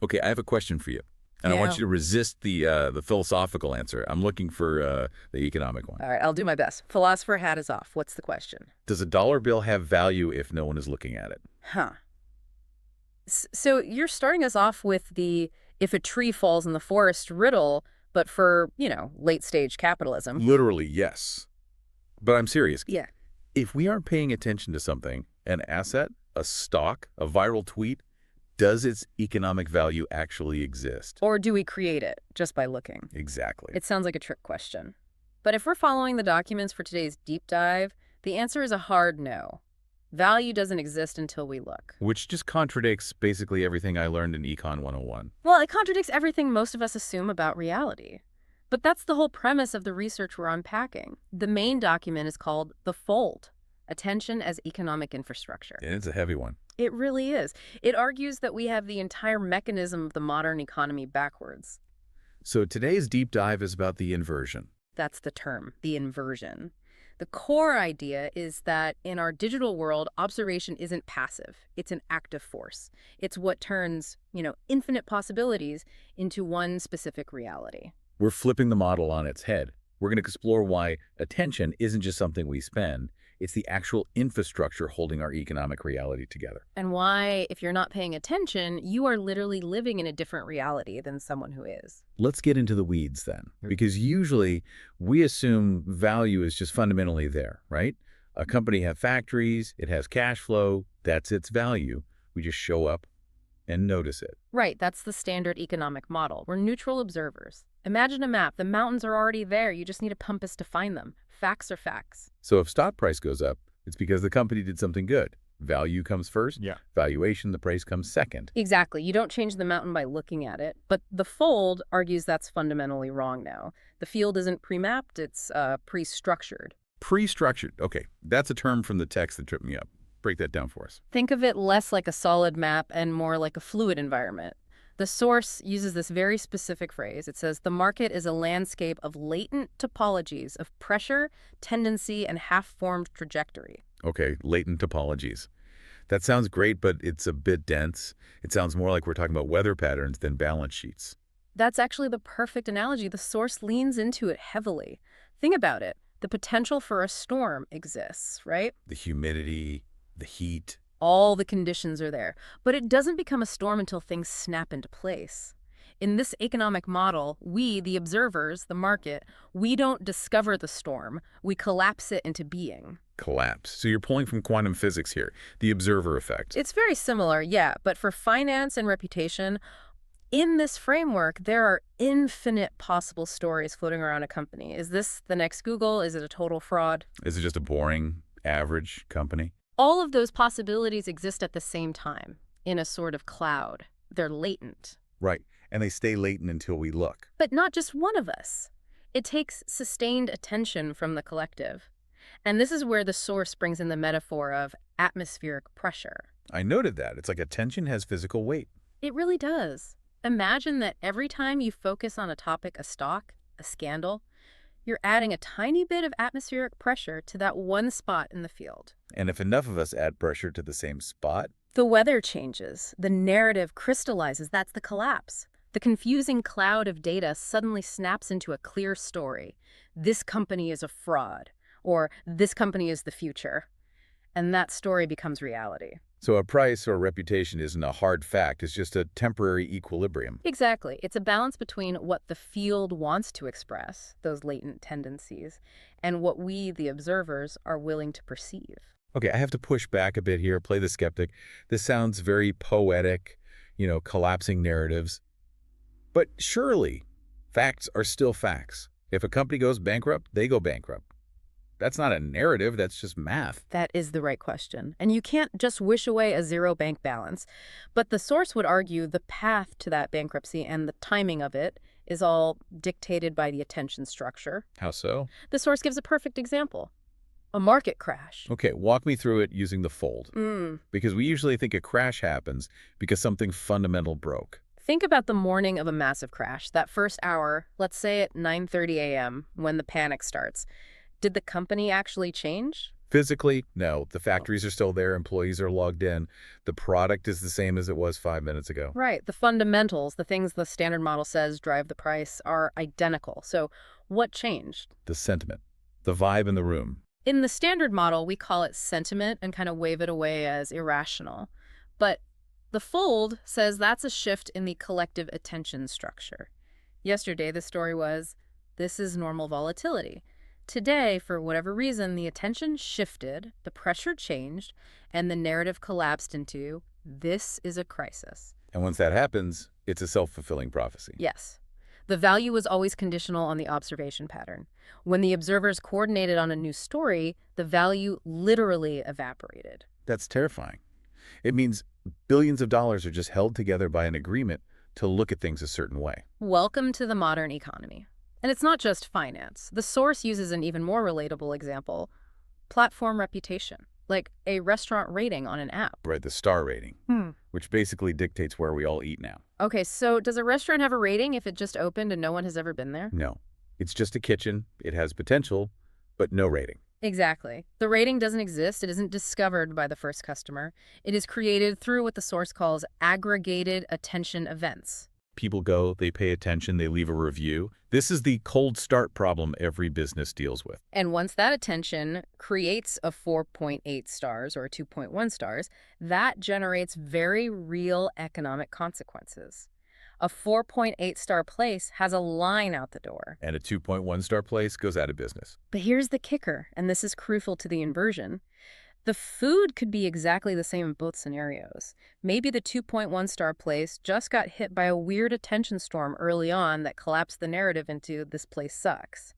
Okay, I have a question for you. And I want Yeah. you to resist the philosophical answer. I'm looking for the economic one. All right, I'll do my best. Philosopher hat is off. What's the question? Does a dollar bill have value if no one is looking at it? Huh. So you're starting us off with the if a tree falls in the forest riddle, but for, late stage capitalism. Literally, yes. But I'm serious. Yeah. If we aren't paying attention to something, an asset, a stock, a viral tweet, does its economic value actually exist? Or do we create it just by looking? Exactly. It sounds like a trick question. But if we're following the documents for today's deep dive, the answer is a hard no. Value doesn't exist until we look. Which just contradicts basically everything I learned in Econ 101. Well, it contradicts everything most of us assume about reality. But that's the whole premise of the research we're unpacking. The main document is called The Fold, Attention as Economic Infrastructure. And it's a heavy one. It really is. It argues that we have the entire mechanism of the modern economy backwards. So today's deep dive is about the inversion. That's the term, the inversion. The core idea is that in our digital world, observation isn't passive. It's an active force. It's what turns, infinite possibilities into one specific reality. We're flipping the model on its head. We're going to explore why attention isn't just something we spend. It's the actual infrastructure holding our economic reality together. And why, if you're not paying attention, you are literally living in a different reality than someone who is. Let's get into the weeds then, because usually we assume value is just fundamentally there, right? A company has factories, it has cash flow, that's its value. We just show up and notice it. Right, that's the standard economic model. We're neutral observers. Imagine a map. The mountains are already there. You just need a compass to find them. Facts are facts. So if stock price goes up, it's because the company did something good. Value comes first. Yeah. Valuation, the price comes second. Exactly. You don't change the mountain by looking at it. But the Fold argues that's fundamentally wrong now. The field isn't pre-mapped, it's pre-structured. Pre-structured. Okay, that's a term from the text that tripped me up. Break that down for us. Think of it less like a solid map and more like a fluid environment. The source uses this very specific phrase. It says, the market is a landscape of latent topologies of pressure, tendency, and half-formed trajectory. Okay, latent topologies. That sounds great, but it's a bit dense. It sounds more like we're talking about weather patterns than balance sheets. That's actually the perfect analogy. The source leans into it heavily. Think about it. The potential for a storm exists, right? The humidity, the heat. All the conditions are there. But it doesn't become a storm until things snap into place. In this economic model, we, the observers, the market, we don't discover the storm. We collapse it into being. Collapse. So you're pulling from quantum physics here, the observer effect. It's very similar, yeah, but for finance and reputation, in this framework, there are infinite possible stories floating around a company. Is this the next Google? Is it a total fraud? Is it just a boring, average company? All of those possibilities exist at the same time, in a sort of cloud. They're latent. Right, and they stay latent until we look. But not just one of us. It takes sustained attention from the collective. And this is where the source brings in the metaphor of atmospheric pressure. I noted that. It's like attention has physical weight. It really does. Imagine that every time you focus on a topic, a stock, a scandal, you're adding a tiny bit of atmospheric pressure to that one spot in the field. And if enough of us add pressure to the same spot, The weather changes. The narrative crystallizes. That's the collapse. The confusing cloud of data suddenly snaps into a clear story. This company is a fraud, or this company is the future. And that story becomes reality. so a price or a reputation isn't a hard fact, it's just a temporary equilibrium. Exactly. It's a balance between what the field wants to express, those latent tendencies, and what we, the observers, are willing to perceive. Okay, I have to push back a bit here, play the skeptic. This sounds very poetic, collapsing narratives. But surely, facts are still facts. If a company goes bankrupt, they go bankrupt. That's not a narrative, that's just math. That is the right question. And you can't just wish away a zero bank balance. But the source would argue the path to that bankruptcy and the timing of it is all dictated by the attention structure. How so? The source gives a perfect example. A market crash. Okay, walk me through it using the fold. Mm. Because we usually think a crash happens because something fundamental broke. Think about the morning of a massive crash, that first hour, let's say at 9:30 a.m., when the panic starts. Did the company actually change? Physically, no. The factories are still there. Employees are logged in. The product is the same as it was 5 minutes ago. Right. The fundamentals, the things the standard model says drive the price, are identical. So what changed? The sentiment, the vibe in the room. In the standard model, we call it sentiment and kind of wave it away as irrational. But the fold says that's a shift in the collective attention structure. Yesterday, the story was, this is normal volatility. Today, for whatever reason, the attention shifted, the pressure changed, and the narrative collapsed into, this is a crisis. And once that happens, it's a self-fulfilling prophecy. Yes. The value was always conditional on the observation pattern. When the observers coordinated on a new story, the value literally evaporated. That's terrifying. It means billions of dollars are just held together by an agreement to look at things a certain way. Welcome to the modern economy. And it's not just finance. The source uses an even more relatable example, platform reputation, like a restaurant rating on an app. Right, the star rating, which basically dictates where we all eat now. Okay, so does a restaurant have a rating if it just opened and no one has ever been there? No, it's just a kitchen. It has potential, but no rating. Exactly. The rating doesn't exist. It isn't discovered by the first customer. It is created through what the source calls aggregated attention events. People go, they pay attention, they leave a review. This is the cold start problem every business deals with. And once that attention creates a 4.8 stars or 2.1 stars, that generates very real economic consequences. A 4.8 star place has a line out the door. And a 2.1 star place goes out of business. But here's the kicker, and this is crucial to the inversion. The food could be exactly the same in both scenarios. Maybe the 2.1 star place just got hit by a weird attention storm early on that collapsed the narrative into this place sucks.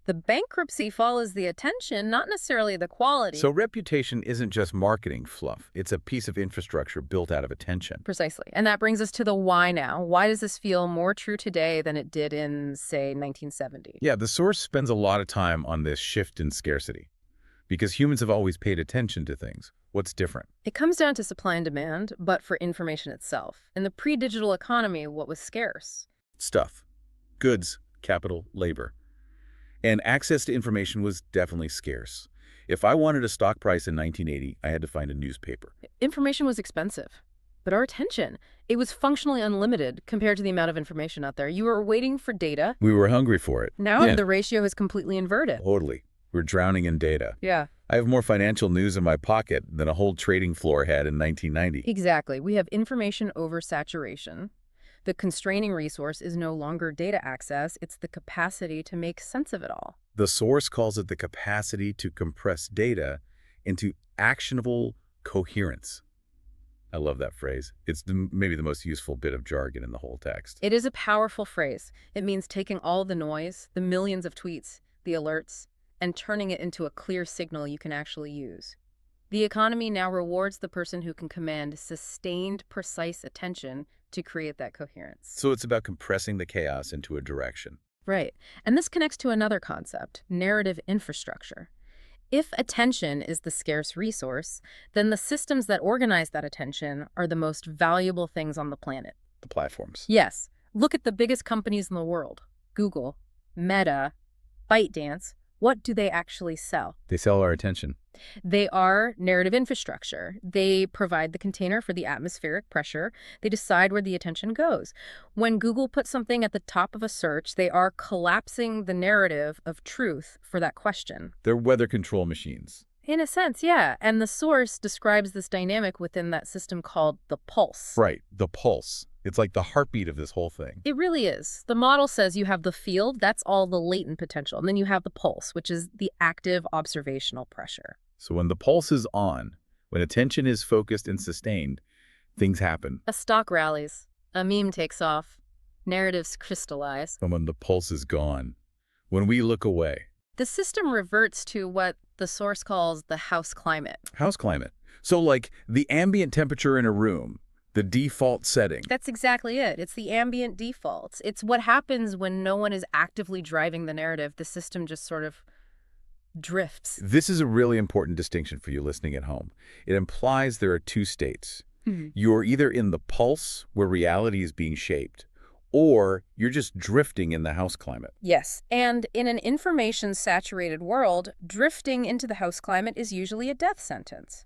The bankruptcy follows the attention, not necessarily the quality. So reputation isn't just marketing fluff. It's a piece of infrastructure built out of attention. Precisely. And that brings us to the why now. Why does this feel more true today than it did in, say, 1970? Yeah, the source spends a lot of time on this shift in scarcity. Because humans have always paid attention to things. What's different? It comes down to supply and demand, but for information itself. In the pre-digital economy, what was scarce? Stuff. Goods, capital, labor. And access to information was definitely scarce. If I wanted a stock price in 1980, I had to find a newspaper. Information was expensive. But our attention, it was functionally unlimited compared to the amount of information out there. You were waiting for data. We were hungry for it. Now the ratio is completely inverted. Totally. We're drowning in data. Yeah. I have more financial news in my pocket than a whole trading floor had in 1990. Exactly. We have information oversaturation. The constraining resource is no longer data access. It's the capacity to make sense of it all. The source calls it the capacity to compress data into actionable coherence. I love that phrase. It's maybe the most useful bit of jargon in the whole text. It is a powerful phrase. It means taking all the noise, the millions of tweets, the alerts, and turning it into a clear signal you can actually use. The economy now rewards the person who can command sustained, precise attention to create that coherence. So it's about compressing the chaos into a direction. Right. And this connects to another concept, narrative infrastructure. If attention is the scarce resource, then the systems that organize that attention are the most valuable things on the planet. The platforms. Yes. Look at the biggest companies in the world. Google, Meta, ByteDance. What do they actually sell? They sell our attention. They are narrative infrastructure. They provide the container for the atmospheric pressure. They decide where the attention goes. When Google puts something at the top of a search, they are collapsing the narrative of truth for that question. They're weather control machines. In a sense, yeah. And the source describes this dynamic within that system called the pulse. Right, the pulse. It's like the heartbeat of this whole thing. It really is. The model says you have the field, that's all the latent potential. And then you have the pulse, which is the active observational pressure. So when the pulse is on, when attention is focused and sustained, things happen. A stock rallies, a meme takes off, narratives crystallize. And when the pulse is gone, when we look away. The system reverts to what the source calls the house climate. House climate. So like the ambient temperature in a room, the default setting. That's exactly it. It's the ambient defaults. It's what happens when no one is actively driving the narrative. The system just sort of drifts. This is a really important distinction for you listening at home. It implies there are two states. You're either in the pulse, where reality is being shaped, or you're just drifting in the house climate. Yes. And in an information-saturated world, drifting into the house climate is usually a death sentence.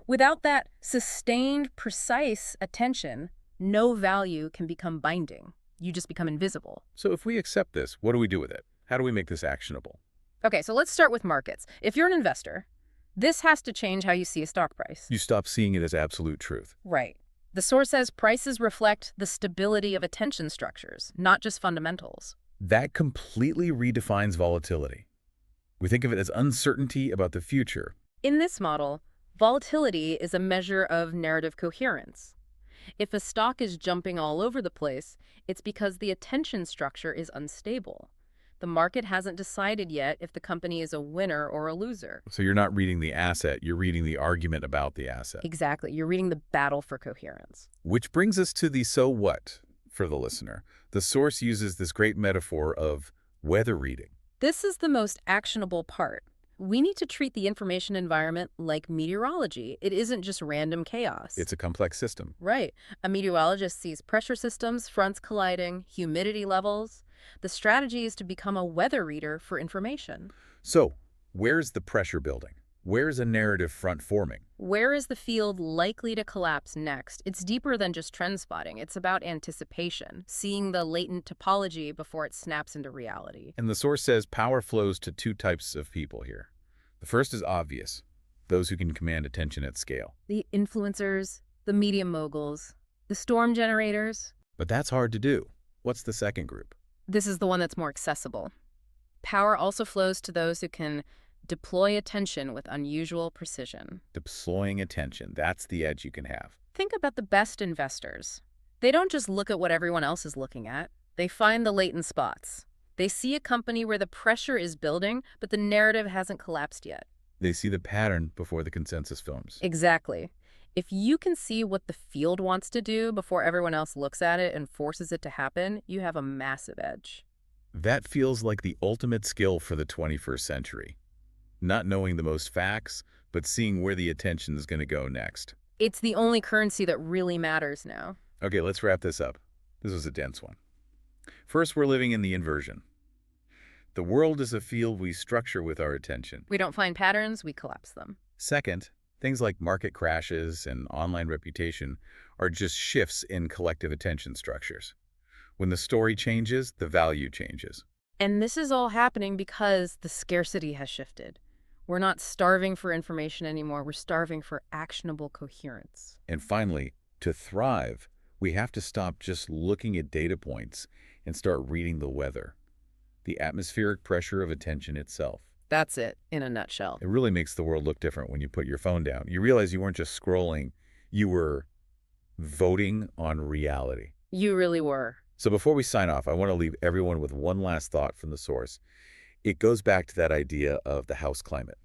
Without that sustained, precise attention, no value can become binding. You just become invisible. So if we accept this, what do we do with it? How do we make this actionable? Okay, so let's start with markets. If you're an investor, this has to change how you see a stock price. You stop seeing it as absolute truth. Right. The source says prices reflect the stability of attention structures, not just fundamentals. That completely redefines volatility. We think of it as uncertainty about the future. In this model, volatility is a measure of narrative coherence. If a stock is jumping all over the place, it's because the attention structure is unstable. The market hasn't decided yet if the company is a winner or a loser. So you're not reading the asset, you're reading the argument about the asset. Exactly. You're reading the battle for coherence. Which brings us to the so what for the listener. The source uses this great metaphor of weather reading. This is the most actionable part. We need to treat the information environment like meteorology. It isn't just random chaos. It's a complex system. Right. A meteorologist sees pressure systems, fronts colliding, humidity levels. The strategy is to become a weather reader for information. So, where's the pressure building? Where's a narrative front forming? Where is the field likely to collapse next? It's deeper than just trend spotting. It's about anticipation, seeing the latent topology before it snaps into reality. And the source says power flows to two types of people here. The first is obvious, those who can command attention at scale. The influencers, the media moguls, the storm generators. But that's hard to do. What's the second group? This is the one that's more accessible. Power also flows to those who can deploy attention with unusual precision. Deploying attention, that's the edge you can have. Think about the best investors. They don't just look at what everyone else is looking at. They find the latent spots. They see a company where the pressure is building, but the narrative hasn't collapsed yet. They see the pattern before the consensus forms. Exactly. If you can see what the field wants to do before everyone else looks at it and forces it to happen, you have a massive edge. That feels like the ultimate skill for the 21st century. Not knowing the most facts, but seeing where the attention is going to go next. It's the only currency that really matters now. Okay, let's wrap this up. This was a dense one. First, we're living in the inversion. The world is a field we structure with our attention. We don't find patterns, we collapse them. Second, things like market crashes and online reputation are just shifts in collective attention structures. When the story changes, the value changes. And this is all happening because the scarcity has shifted. We're not starving for information anymore. We're starving for actionable coherence. And finally, to thrive, we have to stop just looking at data points and start reading the weather, the atmospheric pressure of attention itself. That's it, in a nutshell. It really makes the world look different when you put your phone down. You realize you weren't just scrolling, you were voting on reality. You really were. So before we sign off, I want to leave everyone with one last thought from the source. It goes back to that idea of the house climate.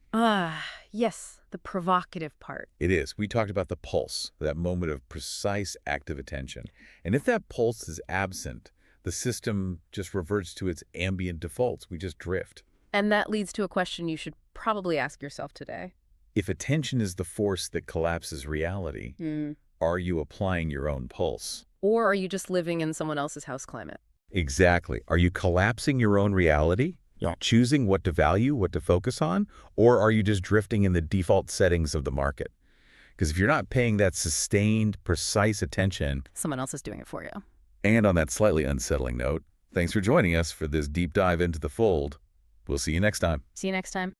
Yes, the provocative part. It is. We talked about the pulse, that moment of precise active attention. And if that pulse is absent, the system just reverts to its ambient defaults. We just drift. And that leads to a question you should probably ask yourself today. If attention is the force that collapses reality, are you applying your own pulse? Or are you just living in someone else's house climate? Exactly. Are you collapsing your own reality? Yeah. Choosing what to value, what to focus on? Or are you just drifting in the default settings of the market? Because if you're not paying that sustained, precise attention... Someone else is doing it for you. And on that slightly unsettling note, thanks for joining us for this deep dive into the fold. We'll see you next time. See you next time.